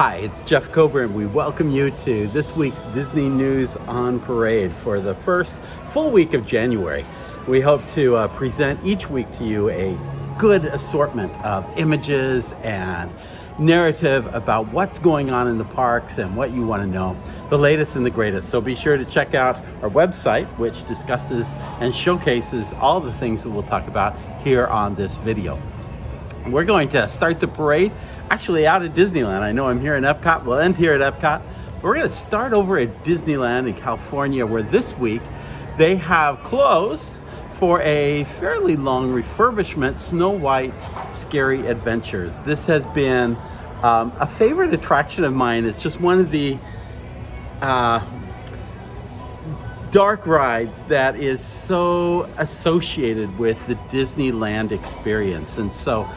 Hi, it's Jeff Coburn, and we welcome you to this week's Disney News on Parade for the first full week of January. We hope to present each week to you a good assortment of images and narrative about what's going on in the parks and what you want to know, the latest and the greatest. So be sure to check out our website, which discusses and showcases all the things that we'll talk about here on this video. We're going to start the parade actually out at Disneyland. I know I'm here in Epcot. We'll end here at Epcot. We're going to start over at Disneyland in California, where this week they have closed for a fairly long refurbishment, Snow White's Scary Adventures. This has been a favorite attraction of mine. It's just one of the dark rides that is so associated with the Disneyland experience. And so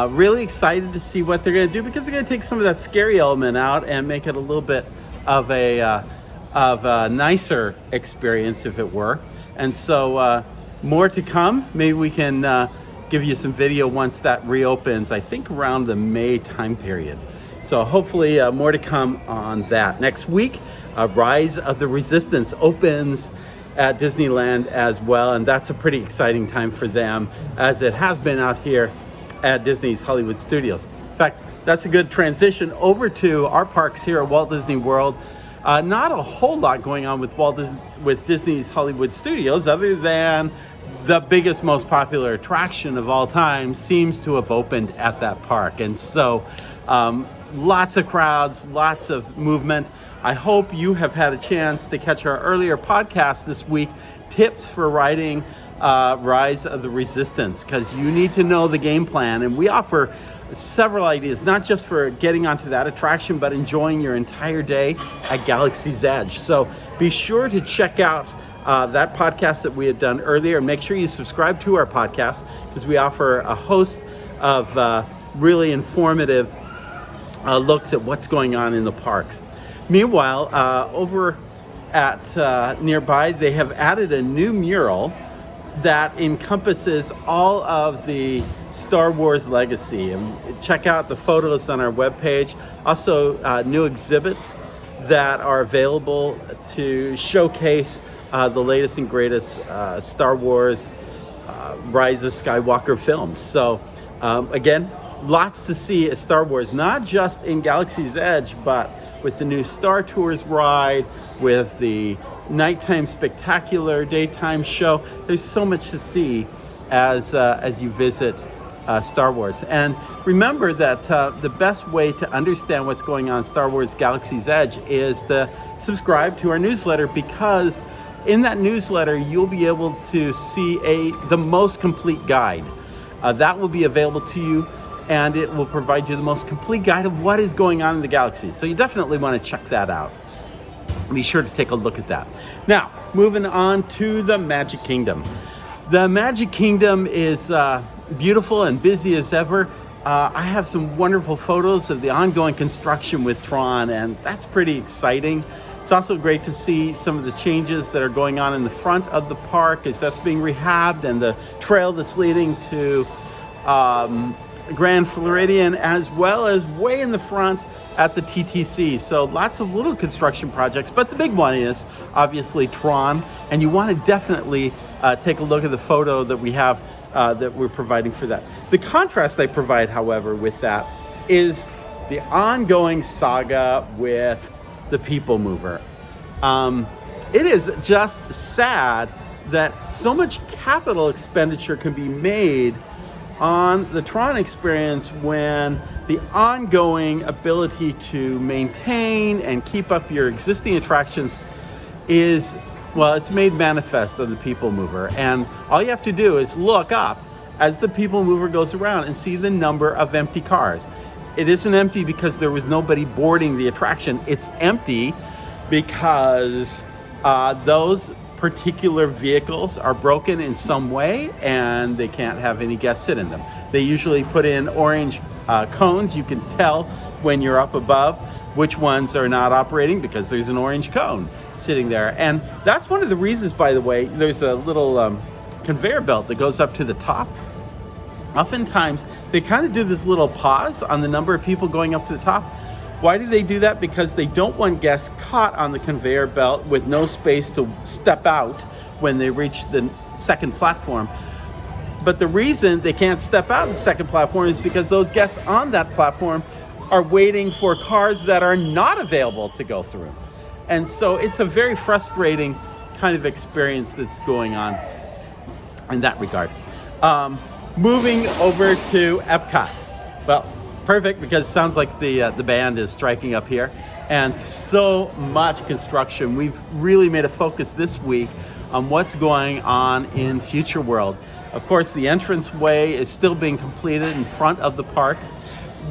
really excited to see what they're going to do, because they're going to take some of that scary element out and make it a little bit of a nicer experience, if it were. And so more to come. Maybe we can give you some video once that reopens, I think around the May time period. So hopefully more to come on that. Next week, Rise of the Resistance opens at Disneyland as well, and that's a pretty exciting time for them, as it has been out here at Disney's Hollywood Studios. In fact, that's a good transition over to our parks here at Walt Disney World. Not a whole lot going on with Disney's Hollywood Studios, other than the biggest, most popular attraction of all time seems to have opened at that park. And so lots of crowds, lots of movement. I hope you have had a chance to catch our earlier podcast this week, tips for riding Rise of the Resistance, because you need to know the game plan. And we offer several ideas, not just for getting onto that attraction, but enjoying your entire day at Galaxy's Edge. So be sure to check out that podcast that we had done earlier, and make sure you subscribe to our podcast, because we offer a host of really informative looks at what's going on in the parks. Meanwhile, over at nearby, they have added a new mural that encompasses all of the Star Wars legacy. And check out the photos on our webpage. Also, new exhibits that are available to showcase the latest and greatest Star Wars Rise of Skywalker films. So again, lots to see at Star Wars, not just in Galaxy's Edge, but with the new Star Tours ride, with the nighttime spectacular daytime show. There's so much to see as you visit Star Wars. And remember that the best way to understand what's going on in Star Wars Galaxy's Edge is to subscribe to our newsletter, because in that newsletter you'll be able to see the most complete guide. That will be available to you, and it will provide you the most complete guide of what is going on in the galaxy. So you definitely want to check that out. Be sure to take a look at that. Now, moving on to the Magic Kingdom. The Magic Kingdom is beautiful and busy as ever. I have some wonderful photos of the ongoing construction with Tron, and that's pretty exciting. It's also great to see some of the changes that are going on in the front of the park as that's being rehabbed, and the trail that's leading to Grand Floridian, as well as way in the front at the TTC. So lots of little construction projects, but the big one is obviously Tron, and you want to definitely take a look at the photo that we have that we're providing for that. The contrast I provide, however, with that is the ongoing saga with the People Mover. It is just sad that so much capital expenditure can be made on the Tron experience when the ongoing ability to maintain and keep up your existing attractions is, well, it's made manifest on the People Mover. And all you have to do is look up as the People Mover goes around and see the number of empty cars. It isn't empty because there was nobody boarding the attraction. It's empty because those particular vehicles are broken in some way, and they can't have any guests sit in them. They usually put in orange cones. You can tell when you're up above which ones are not operating, because there's an orange cone sitting there. And that's one of the reasons, by the way, there's a little conveyor belt that goes up to the top. Oftentimes they kind of do this little pause on the number of people going up to the top. Why do they do that? Because they don't want guests caught on the conveyor belt with no space to step out when they reach the second platform. But the reason they can't step out of the second platform is because those guests on that platform are waiting for cars that are not available to go through. And so it's a very frustrating kind of experience that's going on in that regard. Moving over to Epcot. Well, perfect, because it sounds like the band is striking up here, and so much construction. We've really made a focus this week on what's going on in Future World. Of course, the entranceway is still being completed in front of the park.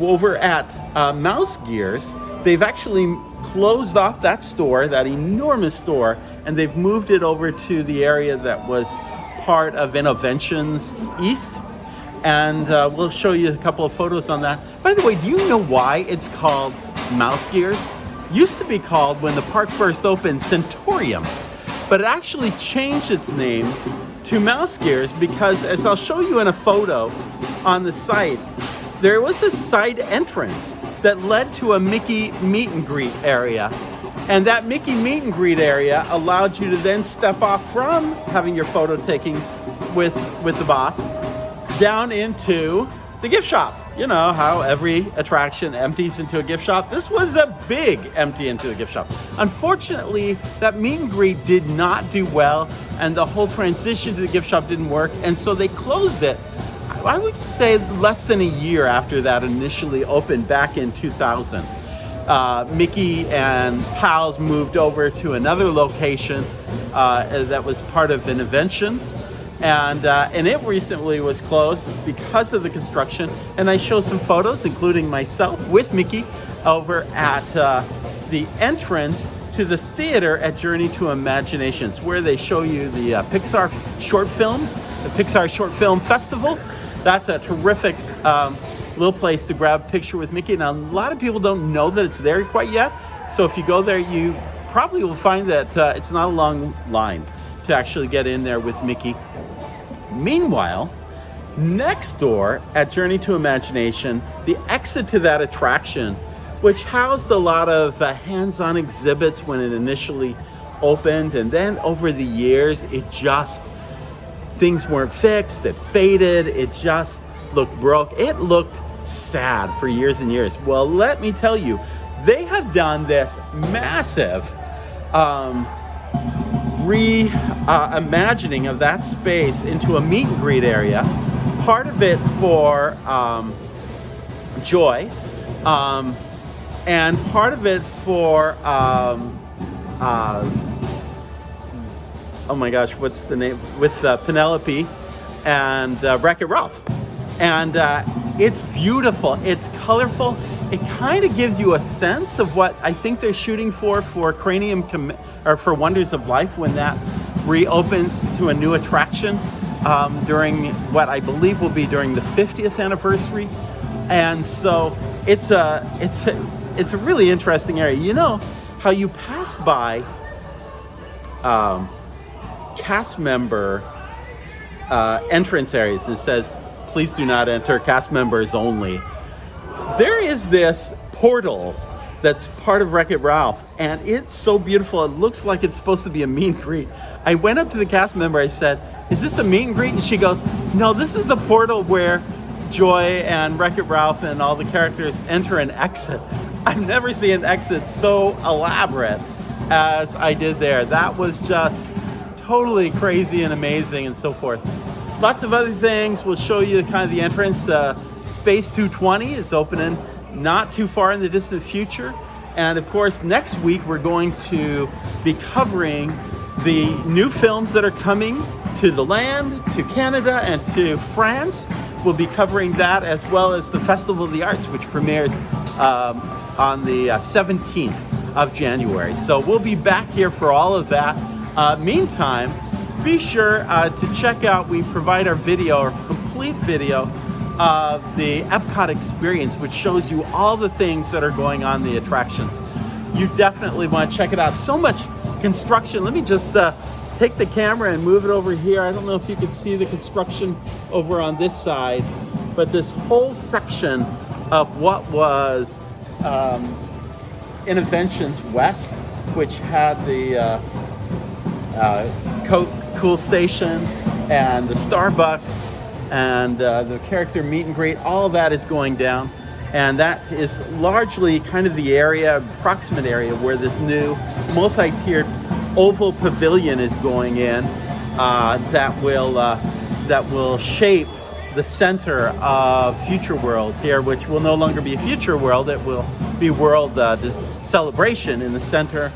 Over at Mouse Gears, they've actually closed off that store, that enormous store, and they've moved it over to the area that was part of Innoventions East. And we'll show you a couple of photos on that. By the way, do you know why it's called Mouse Gears? Used to be called, when the park first opened, Centurium, but it actually changed its name to Mouse Gears because, as I'll show you in a photo on the site, there was a side entrance that led to a Mickey meet and greet area. And that Mickey meet and greet area allowed you to then step off from having your photo taken with the boss down into the gift shop. You know how every attraction empties into a gift shop? This was a big empty into a gift shop. Unfortunately, that meet and greet did not do well, and the whole transition to the gift shop didn't work, and so they closed it. I would say less than a year after that initially opened back in 2000. Mickey and pals moved over to another location that was part of Innoventions, and it recently was closed because of the construction. And I show some photos, including myself with Mickey, over at the entrance to the theater at Journey to Imaginations, where they show you the Pixar short films, the Pixar Short Film Festival. That's a terrific little place to grab a picture with Mickey. Now, a lot of people don't know that it's there quite yet. So if you go there, you probably will find that it's not a long line to actually get in there with Mickey. Meanwhile, next door at Journey to Imagination, the exit to that attraction, which housed a lot of hands-on exhibits when it initially opened, and then over the years, things weren't fixed, it faded, it just looked broke. It looked sad for years and years. Well, let me tell you, they have done this massive reimagining of that space into a meet and greet area. Part of it for Joy, and part of it for oh my gosh, what's the name? With Penelope and Wreck-It Ralph. And it's beautiful, it's colorful. It kind of gives you a sense of what I think they're shooting for or for Wonders of Life, when that reopens to a new attraction during what I believe will be during the 50th anniversary. And so it's a really interesting area. You know how you pass by cast member entrance areas, and it says, please do not enter, cast members only. There is this portal that's part of Wreck-It Ralph, and it's so beautiful. It looks like it's supposed to be a meet and greet. I went up to the cast member, I said, is this a meet and greet? And she goes, no, this is the portal where Joy and Wreck-It Ralph and all the characters enter and exit. I've never seen an exit so elaborate as I did there. That was just totally crazy and amazing and so forth. Lots of other things. We'll show you kind of the entrance. Space 220 is opening not too far in the distant future. And of course, next week we're going to be covering the new films that are coming to the land, to Canada, and to France. We'll be covering that, as well as the Festival of the Arts, which premieres on the 17th of January. So we'll be back here for all of that. Meantime, be sure to check out, we provide our video, our complete video of the Epcot experience, which shows you all the things that are going on in the attractions. You definitely want to check it out. So much construction. Let me just take the camera and move it over here. I don't know if you can see the construction over on this side, but this whole section of what was Interventions West, which had the Coke Cool Station and the Starbucks and the character meet and greet. All of that is going down, and that is largely kind of the area, proximate area, where this new multi-tiered oval pavilion is going in, that will shape the center of Future World here, which will no longer be a Future World. It will be World Celebration in the center,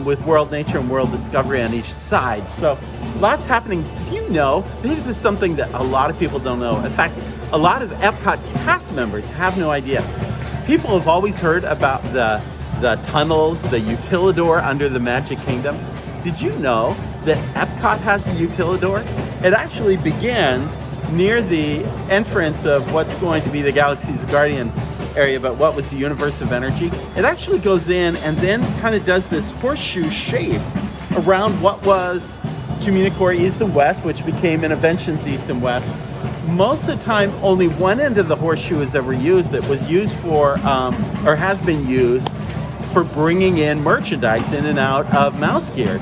with World Nature and World Discovery on each side. So lots happening. You know, this is something that a lot of people don't know. In fact, a lot of Epcot cast members have no idea. People have always heard about the tunnels, the Utilidor under the Magic Kingdom. Did you know that Epcot has the Utilidor? It actually begins near the entrance of what's going to be the Galaxy's Guardian area, but what was the Universe of Energy. It actually goes in and then kind of does this horseshoe shape around what was Communicore East and West, which became Interventions East and West. Most of the time, only one end of the horseshoe is ever used. It was used for, or has been used for bringing in merchandise in and out of Mouse Gears.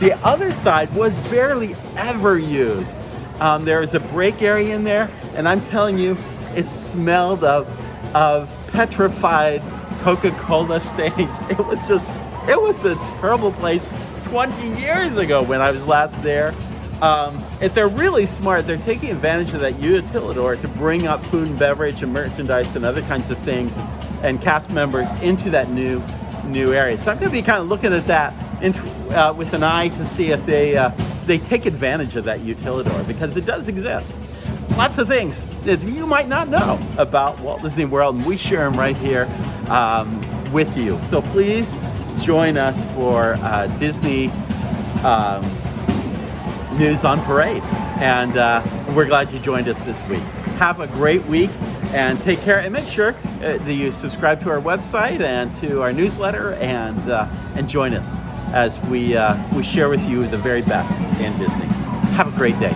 The other side was barely ever used. There was a break area in there, and I'm telling you, it smelled of petrified Coca-Cola stains. It was a terrible place 20 years ago when I was last there. If they're really smart, they're taking advantage of that Utilidor to bring up food and beverage and merchandise and other kinds of things and cast members into that new area. So I'm going to be kind of looking at that with an eye to see if they take advantage of that Utilidor, because it does exist. Lots of things that you might not know about Walt Disney World, and we share them right here with you. So please join us for Disney News on Parade, and we're glad you joined us this week. Have a great week, and take care, and make sure that you subscribe to our website and to our newsletter, and join us as we share with you the very best in Disney. Have a great day.